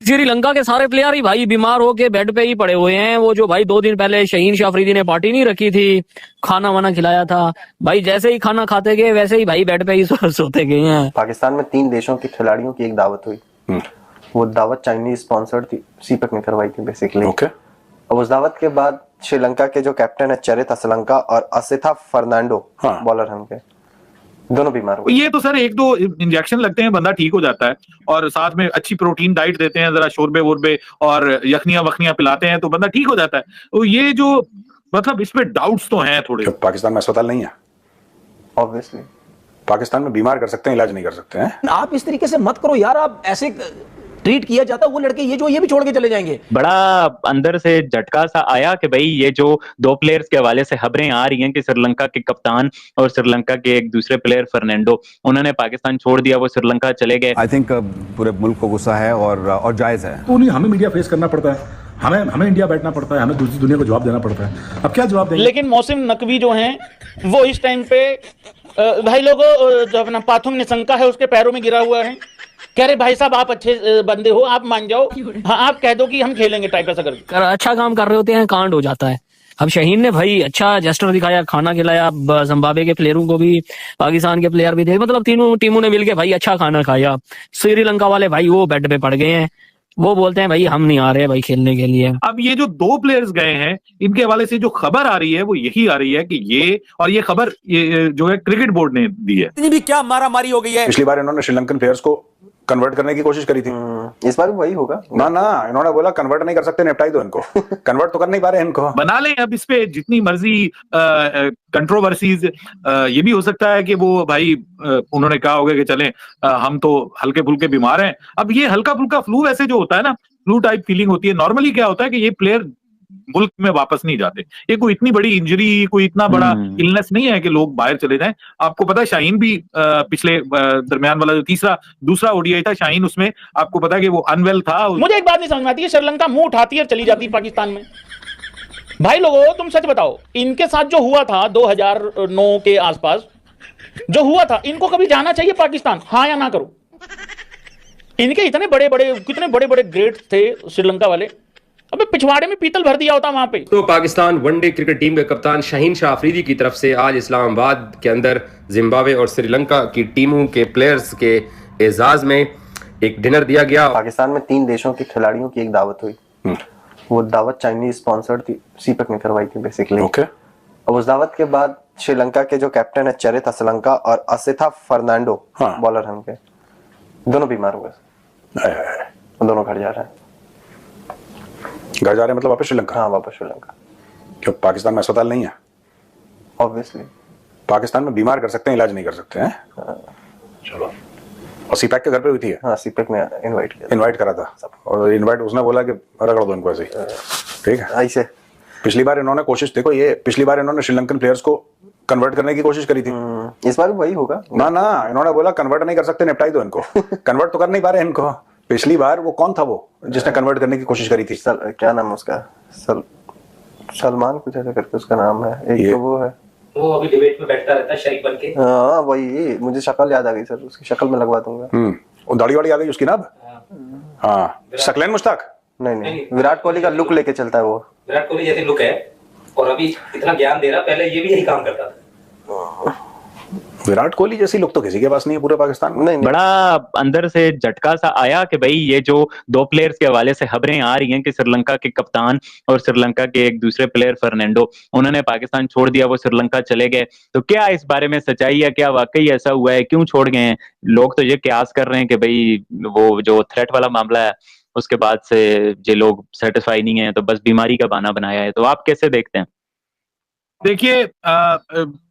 श्रीलंका के सारे प्लेयर ही भाई बीमार होके बेड पे ही पड़े हुए हैं। वो जो भाई 2 दिन पहले शाहीन शाह अफरीदी ने पार्टी नहीं रखी थी, खाना वाना खिलाया था, भाई जैसे ही खाना खाते गए वैसे ही भाई बेड पे ही सोते गए हैं। पाकिस्तान में 3 देशों के खिलाड़ियों की एक दावत हुई। वो दावत चाइनीज स्पॉन्सर्ड थी, सीपेक ने करवाई थी बेसिकली। अब उस दावत के बाद श्रीलंका के जो कैप्टन है चरित असलंका और असिथा फर्नांडो बॉलर हैं उनके, दोनों बीमार हुए। ये तो सर 1-2 इंजेक्शन लगते हैं, बंदा ठीक हो जाता है, और साथ में अच्छी प्रोटीन डाइट देते हैं, जरा शोरबे वोरबे और यखनियां वखनियां पिलाते हैं तो बंदा ठीक हो जाता है। तो ये जो मतलब इसमें डाउट्स तो हैं थोड़े। पाकिस्तान में अस्पताल नहीं है, ऑब्वियसली पाकिस्तान में बीमार कर सकते हैं, इलाज नहीं कर सकते हैं। आप इस तरीके से मत करो यार, आप ऐसे ट्रीट किया जाता, वो लड़के ये भी छोड़ के चले जाएंगे। बड़ा अंदर से झटका सा आया कि भाई ये जो 2 प्लेयर्स के हवाले से खबरें आ रही हैं कि श्रीलंका के कप्तान और श्रीलंका के एक दूसरे प्लेयर फर्नांडो, उन्होंने पाकिस्तान छोड़ दिया, वो श्रीलंका चले गए। आई थिंक पूरे मुल्क को गुस्सा है और जायज है। तो हमें मीडिया फेस करना पड़ता है, हमें इंडिया बैठना पड़ता है, हमें दूसरी दुनिया को जवाब देना पड़ता है। अब क्या जवाब देंगे? लेकिन मौसम नकवी जो हैं वो इस टाइम पे भाई लोगों जो अपना पाथुम निशंका है उसके पैरों में गिरा हुआ है, कह रहे भाई साहब आप अच्छे बंदे हो, आप मान जाओ, हाँ आप कह दो कि हम खेलेंगे टाइप ऐसा करके। अच्छा काम कर रहे होते हैं, कांड हो जाता है। अब शाहीन ने भाई अच्छा जेस्टर दिखाया, खाना खिलाया, जिम्बाब्वे के प्लेयरों को भी, पाकिस्तान के प्लेयर भी थे, मतलब तीनों टीमों ने मिलके भाई अच्छा खाना खाया। श्रीलंका वाले भाई वो बेड पे पड़ गए हैं, वो बोलते हैं भाई हम नहीं आ रहे भाई खेलने के लिए। अब ये जो 2 प्लेयर्स गए हैं इनके हवाले से जो खबर आ रही है वो यही आ रही है कि ये खबर जो है क्रिकेट बोर्ड ने दी है। इतनी भी क्या मारा मारी हो गई है। पिछली बार इन्होंने श्रीलंकन प्लेयर्स को कन्वर्ट करने की कोशिश करी थी, इस बार भी वही होगा ना। इन्होंने बोला कन्वर्ट नहीं कर सकते, निपटाई दो इनको। कन्वर्ट तो कर नहीं पा रहे इनको, बना लें अब इस पे जितनी मर्जी कंट्रोवर्सीज। ये भी हो सकता है कि वो भाई उन्होंने कहा होगा कि चलें हम तो हल्के फुल्के बीमार हैं। अब ये हल्का फुल्का फ्लू वैसे जो होता है ना, फ्लू टाइप फीलिंग होती है। नॉर्मली क्या होता है कि ये प्लेयर मुल्क में वापस नहीं जाते, ये कोई इतनी बड़ी इंजरी, कोई इतना बड़ा इलनेस नहीं है कि लोग बाहर चले जाएं। आपको पता है शाहीन भी पिछले दरमियान वाला जो दूसरा ओडीआई था शाहीन, उसमें आपको पता है कि वो अनवेल था। मुझे एक बात नहीं समझ में आती है, श्रीलंका मुंह उठाती है चली जाती है पाकिस्तान में। भाई लोगों तुम सच बताओ, इनके साथ जो हुआ था 2009 के आसपास जो हुआ था, इनको कभी जाना चाहिए पाकिस्तान, हाँ या ना करो? इनके इतने कितने बड़े बड़े ग्रेड थे श्रीलंका वाले, अबे पिछवाड़े में पीतल भर दिया होता वहां पे। तो पाकिस्तान वनडे क्रिकेट टीम के कप्तान शाहीन शाह अफरीदी की तरफ से आज इस्लामाबाद के अंदर जिम्बाब्वे और श्रीलंका की टीमों के प्लेयर्स के एजाज में एक डिनर दिया गया। पाकिस्तान में 3 देशों के खिलाड़ियों की एक दावत हुई। वो दावत चाइनीज स्पॉन्सर्ड थी, सीपेक ने करवाई थी बेसिकली। अब उस दावत के बाद श्रीलंका के जो कैप्टन है चरित असलंका और असिथा फर्नांडो बॉलर हैं उनके, दोनों बीमार हुए, दोनों घर जा रहे हैं। घर जा रहे हैं मतलब वापस श्रीलंका? हाँ वापस श्रीलंका। क्यों पाकिस्तान में अस्पताल नहीं है? ऑब्वियसली पाकिस्तान में बीमार कर सकते हैं, इलाज नहीं कर सकते हैं। चलो, और सीपेक के घर पे हुई थी? हाँ सीपेक ने इनवाइट करा था, और इनवाइट उसने बोला कि रगड़ दो इनको ऐसे ही, ठीक है ऐसे। पिछली बार इन्होंने कोशिश, देखो ये पिछली बार इन्होंने श्रीलंकन प्लेयर्स को कन्वर्ट करने की कोशिश करी थी, इस बार भी वही होगा ना। इन्होंने बोला कन्वर्ट नहीं कर सकते, निपटाई दो इनको। कन्वर्ट तो कर नहीं पा रहे इनको। पिछली बार वो कौन था वो जिसने कन्वर्ट करने की कोशिश करी थी? क्या नाम है उसका? सलमान कुछ ऐसा करके उसका नाम है। एक तो वो है, वो अभी डिबेट में बैठता रहता है शरीफ बनके। हाँ वही, मुझे शक्ल याद आ गई सर, उसकी शक्ल में लगवा दूंगा। वो दाढ़ी वाड़ी आ गई उसकी ना अब। हाँ शकलेन मुश्ताक नहीं, विराट कोहली का लुक लेके चलता है वो। विराट कोहली जैसे लुक है, और अभी इतना ज्ञान दे रहा, पहले ये भी यही काम करता था। विराट कोहली जैसी लुक तो किसी के पास नहीं है पूरे पाकिस्तान में। बड़ा अंदर से झटका सा आया कि भाई ये जो 2 प्लेयर्स के हवाले से खबरें आ रही हैं कि श्रीलंका के कप्तान और श्रीलंका के एक दूसरे प्लेयर फर्नांडो, उन्होंने पाकिस्तान छोड़ दिया, वो श्रीलंका चले गए। तो क्या इस बारे में सच्चाई है? क्या वाकई ऐसा हुआ है? क्यों छोड़ गए हैं? लोग तो ये कयास कर रहे हैं कि भाई वो जो थ्रेट वाला मामला है उसके बाद से ये लोग सेटिस्फाई नहीं है, तो बस बीमारी का बहाना बनाया है। तो आप कैसे देखते हैं? देखिए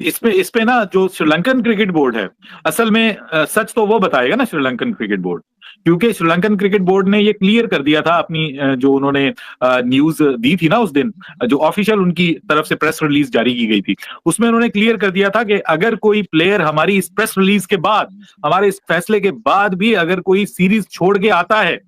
इस पे ना जो श्रीलंकन क्रिकेट बोर्ड है, असल में सच तो वो बताएगा ना श्रीलंकन क्रिकेट बोर्ड, क्योंकि श्रीलंकन क्रिकेट बोर्ड ने ये क्लियर कर दिया था अपनी जो उन्होंने न्यूज दी थी ना उस दिन, जो ऑफिशियल उनकी तरफ से प्रेस रिलीज जारी की गई थी, उसमें उन्होंने क्लियर कर दिया था कि अगर कोई प्लेयर हमारी इस प्रेस रिलीज के बाद, हमारे इस फैसले के बाद भी अगर कोई सीरीज छोड़ के आता है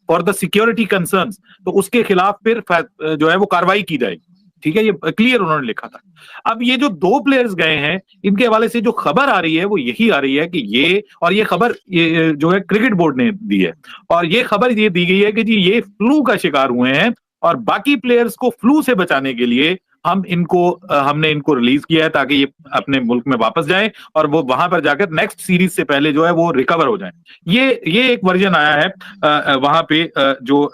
फॉर द सिक्योरिटी कंसर्न्स, तो उसके खिलाफ फिर जो है वो कार्रवाई की जाएगी। ठीक है, ये क्लियर उन्होंने लिखा था। अब ये जो 2 प्लेयर्स गए हैं, इनके हवाले से जो खबर आ रही है वो यही आ रही है कि ये खबर ये जो है क्रिकेट बोर्ड ने दी है, और ये खबर ये दी गई है कि जी ये फ्लू का शिकार हुए हैं, और बाकी प्लेयर्स को फ्लू से बचाने के लिए हमने इनको रिलीज किया है ताकि ये अपने मुल्क में वापस जाएं और वो वहां पर जाकर नेक्स्ट सीरीज से पहले जो है वो रिकवर हो जाएं। ये एक वर्जन आया है वहां पे जो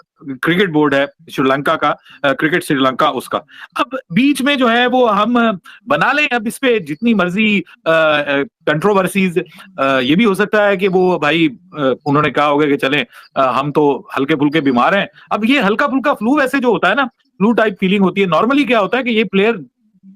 क्रिकेट बोर्ड है श्रीलंका का, क्रिकेट श्रीलंका उसका। अब बीच में जो है वो हम बना लें अब इस पे जितनी मर्जी कंट्रोवर्सीज, ये भी हो सकता है कि वो भाई उन्होंने कहा होगा कि चलें हम तो हल्के फुल्के बीमार हैं। अब ये हल्का फुल्का फ्लू वैसे जो होता है ना, फ्लू टाइप फीलिंग होती है। नॉर्मली क्या होता है कि ये प्लेयर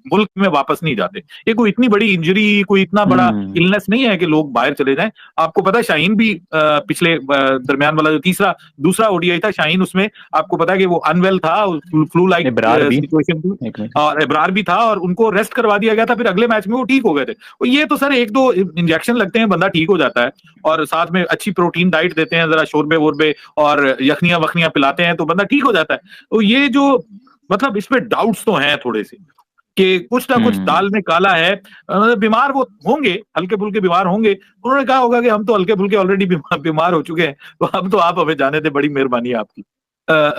मुल्क में वापस नहीं जाते, ये कोई इतनी बड़ी इंजरी, कोई इतना बड़ा इलनेस नहीं है कि लोग बाहर चले जाएं। आपको पता है शाहीन भी पिछले दरमियान वाला जो दूसरा ओडीआई था, शाहीन उसमें आपको पता है कि वो अनवेल था, फ्लू लाइक सिचुएशन थी, और इब्रार भी था और उनको रेस्ट करवा दिया गया था, फिर अगले मैच में वो ठीक हो गए थे। तो ये तो सर 1-2 इंजेक्शन लगते हैं, बंदा ठीक हो जाता है, और साथ में अच्छी प्रोटीन डाइट देते हैं, जरा शोरबे वोरबे और यखनियां वखनियां पिलाते हैं तो बंदा ठीक हो जाता है। तो ये जो मतलब इस पे डाउट्स तो हैं थोड़े से कि कुछ ना कुछ दाल में काला है। बीमार वो होंगे, हल्के फुल्के बीमार होंगे, उन्होंने कहा होगा कि हम तो हल्के फुल्के ऑलरेडी बीमार हो चुके हैं, तो अब तो आप हमें जाने दे, बड़ी मेहरबानी है आपकी।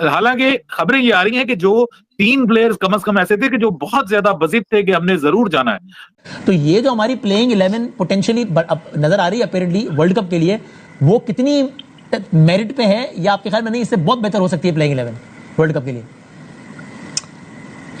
हालांकि खबरें ये आ रही हैं कि जो 3 प्लेयर्स कम से कम ऐसे थे कि जो बहुत ज्यादा बजिद थे कि हमने जरूर जाना है। तो ये जो हमारी प्लेइंग 11 पोटेंशियली नजर आ रही है अपेरेंटली वर्ल्ड कप के लिए, वो कितनी मेरिट पे है, या आपके ख्याल में नहीं इससे बहुत बेहतर हो सकती है प्लेइंग 11 वर्ल्ड कप के लिए?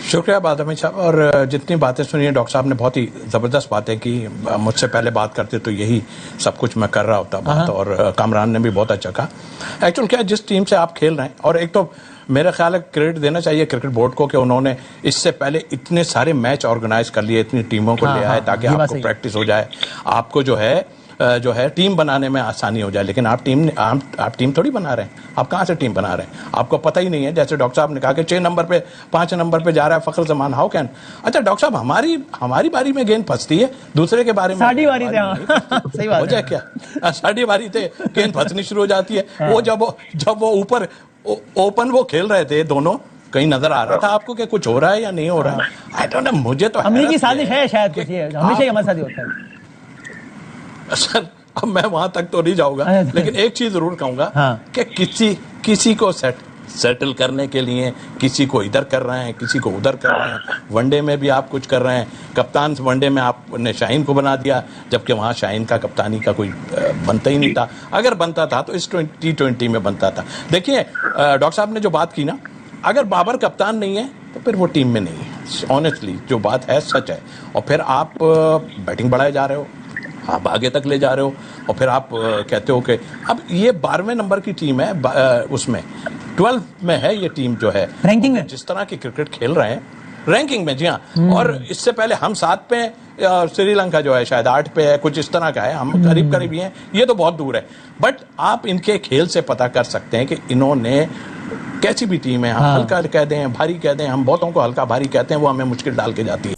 शुक्रिया बादशाह साहब, और जितनी बातें सुनी है डॉक्टर साहब ने, बहुत ही ज़बरदस्त बातें की। मुझसे पहले बात करते तो यही सब कुछ मैं कर रहा होता बात, और कामरान ने भी बहुत अच्छा कहा। एक्चुअल क्या, जिस टीम से आप खेल रहे हैं, और एक तो मेरा ख्याल है क्रेडिट देना चाहिए क्रिकेट बोर्ड को कि उन्होंने इससे पहले इतने सारे मैच ऑर्गेनाइज कर लिए, इतनी टीमों को ले आए ताकि आपको प्रैक्टिस हो जाए, आपको जो है टीम बनाने में आसानी हो जाए। लेकिन आप टीम थोड़ी बना रहे हैं, आप कहाँ से टीम बना रहे हैं, आपको पता ही नहीं है। जैसे डॉक्टर साहब ने कहा कि 6 नंबर पे 5 नंबर पे जा रहा है फखर जमान, हाउ कैन। अच्छा डॉक्टर साहब, हमारी बारी में गेंद फंसती है, दूसरे के बारे में साड़ी बारी सही बात हो जाए क्या, साड़ी बारी थे गेंद फंसनी शुरू हो जाती है। वो जब वो ऊपर ओपन वो खेल रहे थे दोनों, कहीं नजर आ रहा था आपको कि कुछ हो रहा है या नहीं हो रहा है? आई डोंट नो, मुझे तो हमने की साजिश है शायद, कुछ ये हमेशा ही हमारे साथ ही होता है सर। अब मैं वहां तक तो नहीं जाऊंगा, लेकिन एक चीज जरूर कहूंगा कि किसी को सेटल करने के लिए किसी को इधर कर रहे हैं, किसी को उधर कर रहे हैं। वनडे में भी आप कुछ कर रहे हैं, कप्तान वनडे में आपने शाहीन को बना दिया, जबकि वहां शाहीन का कप्तानी का कोई बनता ही नहीं था। अगर बनता था तो इस T20 में बनता था। देखिए डॉक्टर साहब ने जो बात की ना, अगर बाबर कप्तान नहीं है तो फिर वो टीम में नहीं है। ऑनेस्टली जो बात है सच है। और फिर आप बैटिंग बढ़ाए जा रहे हो, आप आगे तक ले जा रहे हो, और फिर आप कहते हो कि अब ये 12वें नंबर की टीम है, उसमें 12 में है ये टीम जो है रैंकिंग में, जिस तरह की क्रिकेट खेल रहे हैं रैंकिंग में। जी हाँ, और इससे पहले हम 7 पे, श्रीलंका जो है शायद 8 पे है, कुछ इस तरह का है, हम करीब करीब ही हैं, ये तो बहुत दूर है। बट आप इनके खेल से पता कर सकते हैं कि इन्होंने कैसी भी टीम है, हम हल्का कह दें, भारी कह दें, हम बहुतों को हल्का भारी कहते हैं, वो हमें मुश्किल डाल के जाती है।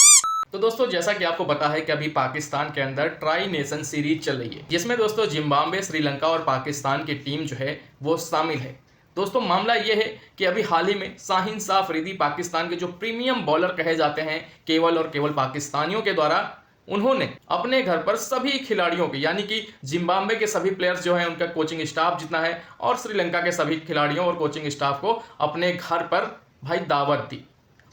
तो दोस्तों जैसा कि आपको पता है कि अभी पाकिस्तान के अंदर ट्राई नेशन सीरीज चल रही है, जिसमें दोस्तों जिम्बाब्वे, श्रीलंका और पाकिस्तान की टीम जो है वो शामिल है। दोस्तों मामला ये है कि अभी हाल ही में शाहीन शाह अफरीदी, पाकिस्तान के जो प्रीमियम बॉलर कहे जाते हैं केवल और केवल पाकिस्तानियों के द्वारा, उन्होंने अपने घर पर सभी खिलाड़ियों के, यानी कि जिम्बाब्वे के सभी प्लेयर्स जो हैं उनका कोचिंग स्टाफ जितना है, और श्रीलंका के सभी खिलाड़ियों और कोचिंग स्टाफ को अपने घर पर भाई दावत दी।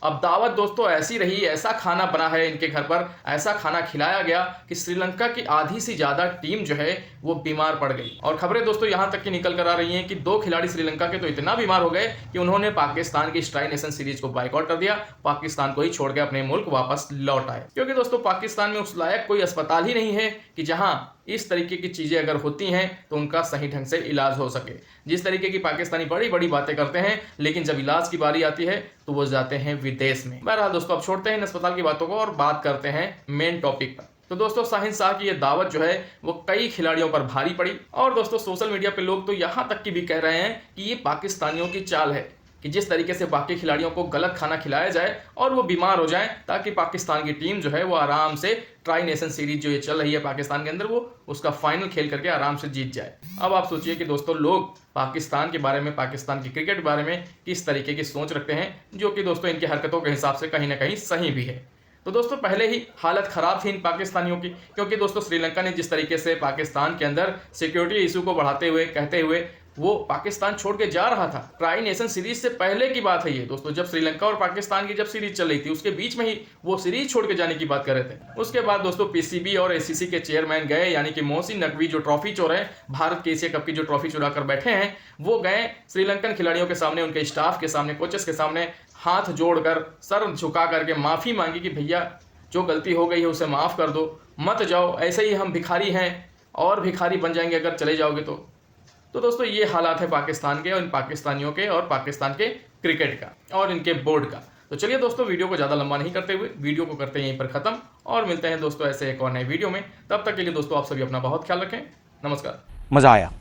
अब दावत दोस्तों ऐसी रही, ऐसा खाना बना है इनके घर पर, ऐसा खाना खिलाया गया कि श्रीलंका की आधी से ज्यादा टीम जो है वो बीमार पड़ गई। और खबरें दोस्तों यहां तक की निकल कर आ रही हैं कि 2 खिलाड़ी श्रीलंका के तो इतना बीमार हो गए कि उन्होंने पाकिस्तान की ट्राई नेशन सीरीज को बाइकआउट कर दिया, पाकिस्तान को ही छोड़ के अपने मुल्क वापस लौट आए। क्योंकि दोस्तों पाकिस्तान में उस लायक कोई अस्पताल ही नहीं है कि जहां इस तरीके की चीजें अगर होती हैं तो उनका सही ढंग से इलाज हो सके। जिस तरीके की पाकिस्तानी बड़ी बड़ी बातें करते हैं, लेकिन जब इलाज की बारी आती है तो वो जाते हैं विदेश में। बहरहाल दोस्तों अब छोड़ते हैं इन अस्पताल की बातों को और बात करते हैं मेन टॉपिक पर। तो दोस्तों शाहीन शाह की ये दावत जो है वो कई खिलाड़ियों पर भारी पड़ी, और दोस्तों सोशल मीडिया पे लोग तो यहां तक की भी कह रहे हैं कि ये पाकिस्तानियों की चाल है कि जिस तरीके से बाकी खिलाड़ियों को गलत खाना खिलाया जाए और वो बीमार हो जाएं, ताकि पाकिस्तान की टीम जो है वो आराम से ट्राई नेशन सीरीज जो ये चल रही है पाकिस्तान के अंदर, वो उसका फाइनल खेल करके आराम से जीत जाए। अब आप सोचिए कि दोस्तों लोग पाकिस्तान के बारे में, पाकिस्तान की क्रिकेट के बारे में किस तरीके की सोच रखते हैं, जो कि दोस्तों इनकी हरकतों के हिसाब से कहीं ना कहीं सही भी है। तो दोस्तों पहले ही हालत खराब थी इन पाकिस्तानियों की, क्योंकि दोस्तों श्रीलंका ने जिस तरीके से पाकिस्तान के अंदर सिक्योरिटी इशू को बढ़ाते हुए, कहते हुए वो पाकिस्तान छोड़ के जा रहा था। ट्राई नेशन सीरीज से पहले की बात है ये दोस्तों, जब श्रीलंका और पाकिस्तान की जब सीरीज चल रही थी, उसके बीच में ही वो सीरीज छोड़ के जाने की बात कर रहे थे। उसके बाद दोस्तों पीसीबी और एसीसी के चेयरमैन गए, यानी कि मोहसिन नकवी जो ट्रॉफी चोर है, भारत के एशिया कप की जो ट्रॉफी चुरा कर बैठे हैं, वो गए श्रीलंकन खिलाड़ियों के सामने, उनके स्टाफ के सामने, कोचेस के सामने हाथ जोड़कर, सर झुका करके माफी मांगी कि भैया जो गलती हो गई है उसे माफ कर दो, मत जाओ, ऐसे ही हम भिखारी हैं और भिखारी बन जाएंगे अगर चले जाओगे तो दोस्तों ये हालात है पाकिस्तान के और इन पाकिस्तानियों के और पाकिस्तान के क्रिकेट का और इनके बोर्ड का। तो चलिए दोस्तों वीडियो को ज़्यादा लंबा नहीं करते हुए वीडियो को करते हैं यहीं पर ख़त्म और मिलते हैं दोस्तों ऐसे एक और नए वीडियो में। तब तक के लिए दोस्तों आप सभी अपना बहुत ख्याल रखें। नमस्कार। मज़ा आया।